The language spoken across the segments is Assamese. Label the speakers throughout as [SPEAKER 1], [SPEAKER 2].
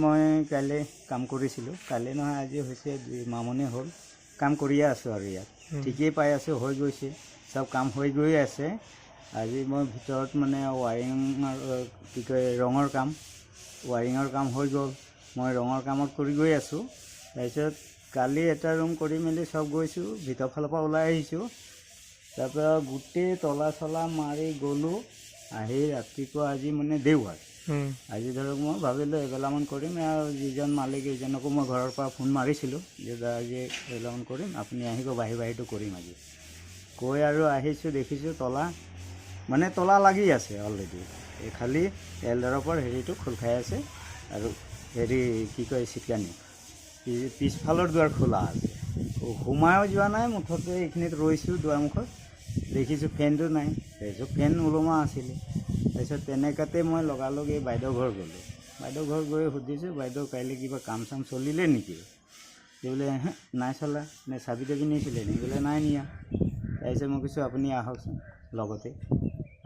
[SPEAKER 1] মই কাইলৈ কাম কৰিছিলোঁ, কাইলৈ নহয় আজি হৈছে 2 মাহমানে হ'ল কাম কৰিয়ে আছোঁ আৰু ইয়াত ঠিকেই পাই আছোঁ, হৈ গৈছে চব কাম হৈ গৈ আছে। আজি মই ভিতৰত মানে ৱাইৰিং কি কয় ৰঙৰ কাম হৈ গ'ল, মই ৰঙৰ কামত কৰি গৈ আছোঁ। তাৰপিছত কালি এটা ৰুম কৰি মেলি চব গৈছোঁ, ভিতৰ ফালৰ পৰা ওলাই আহিছোঁ, তাৰপৰা গোটেই তলা চলা মাৰি গ'লোঁ। আহি ৰাতিপুৱা আজি মানে দেওবাৰ, আজি ধৰক মই ভাবিলোঁ এবেলামান কৰিম আৰু যিজন মালিক এইজনকো মই ঘৰৰ পৰা ফোন মাৰিছিলোঁ যে আজি এবেলামান কৰিম, আপুনি আহিব বাহিৰটো কৰিম আজি কৈ আৰু আহিছোঁ। দেখিছোঁ তলা লাগি আছে অলৰেডি, এই খালি এলডাৰৰ হেৰিটো খোল খাই আছে আৰু হেৰি কি কয় চিটকানি পিছফালৰ দুৱাৰ খোলা আছে, সোমায়ো যোৱা নাই। মুঠতে এইখিনিত ৰৈছোঁ দুৱাৰমুখত, দেখিছোঁ ফেনটো নাই, তাৰপিছত ফেন ওলোমা আছিলে। তাৰপিছত তেনেকুৱাতে মই লগালগ এই বাইদেউ ঘৰ গ'লোঁ, বাইদেউ ঘৰ গৈ সুধিছোঁ বাইদেউ কাইলৈ কিবা কাম চাম চলিলে নেকি? বোলে নাই চলা, নে চাবি তাবি নিছিলে নেকি? বোলে নাই নিয়া। তাৰপিছত মই কৈছোঁ আপুনি আহকচোন, লগতে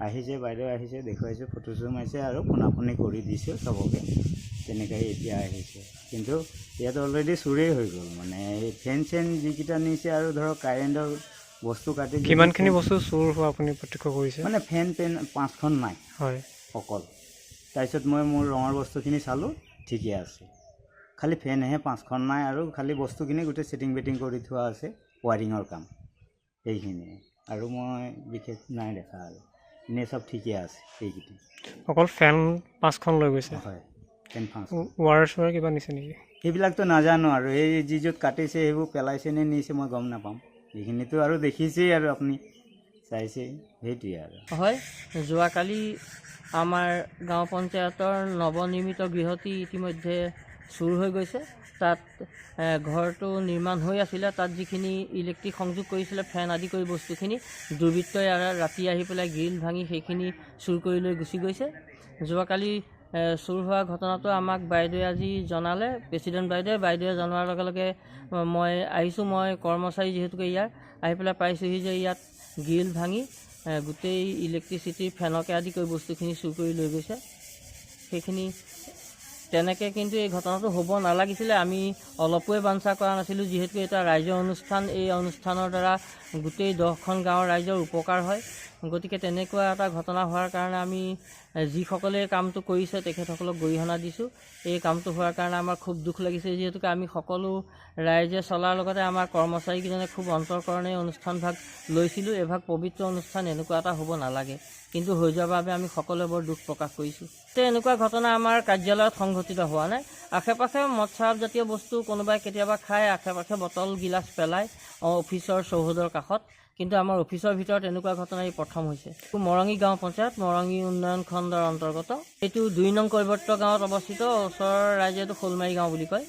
[SPEAKER 1] আহিছে বাইদেউ, আহিছে দেখুৱাইছোঁ, ফটো চটো মাৰিছে আৰু ফোনা ফোনি কৰি দিছোঁ চবকে, তেনেকৈ এতিয়া আহিছে। কিন্তু ইয়াত অলৰেডি চুৰেই হৈ গ'ল, মানে এই ফেন চেন যিকেইটা নিছে আৰু ধৰক কাৰেণ্টৰ বস্তু কাটি
[SPEAKER 2] কিমানখিনি বস্তু চুৰ হোৱা আপুনি প্ৰত্যক্ষ কৰিছে?
[SPEAKER 1] মানে ফেন 5খন নাই
[SPEAKER 2] হয়
[SPEAKER 1] অকল। তাৰপিছত মই মোৰ ৰঙৰ বস্তুখিনি চালোঁ, ঠিকে আছে, খালি ফেনহে 5খন নাই আৰু খালি বস্তুখিনি গোটেই ছেটিং বেটিং কৰি থোৱা আছে, ৱাৰিঙৰ কাম সেইখিনিয়ে, আৰু মই বিশেষ নাই দেখা আৰু এনেই চব ঠিকে আছে। সেইকেইটা
[SPEAKER 2] অকল ফেন 5খন লৈ গৈছে?
[SPEAKER 1] হয়, ফেন 5।
[SPEAKER 2] ৱাৰ চোৱাৰ কিবা নিছে নেকি?
[SPEAKER 1] সেইবিলাকতো নাজানো আৰু এই যি য'ত কাটিছে সেইবোৰ পেলাইছে নে নিছে মই গম নাপাম, সেইখিনিতো আৰু দেখিছেই আৰু আপুনি চাইছেই, সেইটোৱে আৰু।
[SPEAKER 3] হয়, যোৱাকালি আমাৰ গাঁও পঞ্চায়তৰ নৱনিৰ্মিত গৃহটি ইতিমধ্যে চুৰ হৈ গৈছে। তাত ঘৰটো নিৰ্মাণ হৈ আছিলে, তাত যিখিনি ইলেক্ট্ৰিক সংযোগ কৰিছিলে ফেন আদি কৰি বস্তুখিনি দুৰ্বৃত্তই ৰাতি আহি পেলাই গ্ৰিল ভাঙি সেইখিনি চুৰ কৰি লৈ গুচি গৈছে। যোৱাকালি চুৰ হোৱা ঘটনাটো আমাক বাইদেৱে আজি জনালে, প্ৰেচিডেণ্ট বাইদেৱে জনোৱাৰ লগে লগে মই আহিছোঁ, মই কৰ্মচাৰী যিহেতুকে ইয়াৰ আহি পেলাই পাইছোঁহি যে ইয়াত গ্ৰিল ভাঙি গোটেই ইলেক্ট্ৰিচিটিৰ ফেনকে আদি কৰি বস্তুখিনি চুৰ কৰি লৈ গৈছে। সেইখিনি তেনেকৈ কিন্তু এই ঘটনাটো হ'ব নালাগিছিলে, আমি অলপোৱে বাঞ্ছা কৰা নাছিলোঁ, যিহেতু এটা ৰাইজৰ অনুষ্ঠান, এই অনুষ্ঠানৰ দ্বাৰা গোটেই 10খন গাঁৱৰ ৰাইজৰ উপকাৰ হয়। গতিকে তেনেকুৱা এটা ঘটনা হোৱাৰ কাৰণে আমি যিসকলে কামটো কৰিছে তেখেতসকলক গৰিহণা দিছোঁ। এই কামটো হোৱাৰ কাৰণে আমাৰ খুব দুখ লাগিছে, যিহেতুকে আমি সকলো ৰাইজে চলাৰ লগতে আমাৰ কৰ্মচাৰীকেইজনে খুব অন্তৰকৰণে অনুষ্ঠানভাগ লৈছিলোঁ। এভাগ পবিত্ৰ অনুষ্ঠান এনেকুৱা এটা হ'ব নালাগে, কিন্তু হৈ যোৱাৰ বাবে আমি সকলোৱে বৰ দুখ প্ৰকাশ কৰিছোঁ। এনেকুৱা ঘটনা আমাৰ কাৰ্যালয়ত সংঘটিত হোৱা নাই। আশে পাশে মদ চাপ জাতীয় বস্তু কোনোবাই কেতিয়াবা খায়, আশে পাশে বটল গিলাচ পেলায় অফিচৰ চৌহদৰ কাষত, কিন্তু আমাৰ অফিচৰ ভিতৰত এনেকুৱা ঘটনা এই প্ৰথম হৈছে। মৰঙী গাঁও পঞ্চায়ত, মৰঙী উন্নয়ন খণ্ডৰ অন্তৰ্গত। এইটো 2 নং কৈৱৰ্ত গাঁৱত অৱস্থিত, ওচৰৰ ৰাইজে এইটো শ'লমাৰী গাঁও বুলি কয়।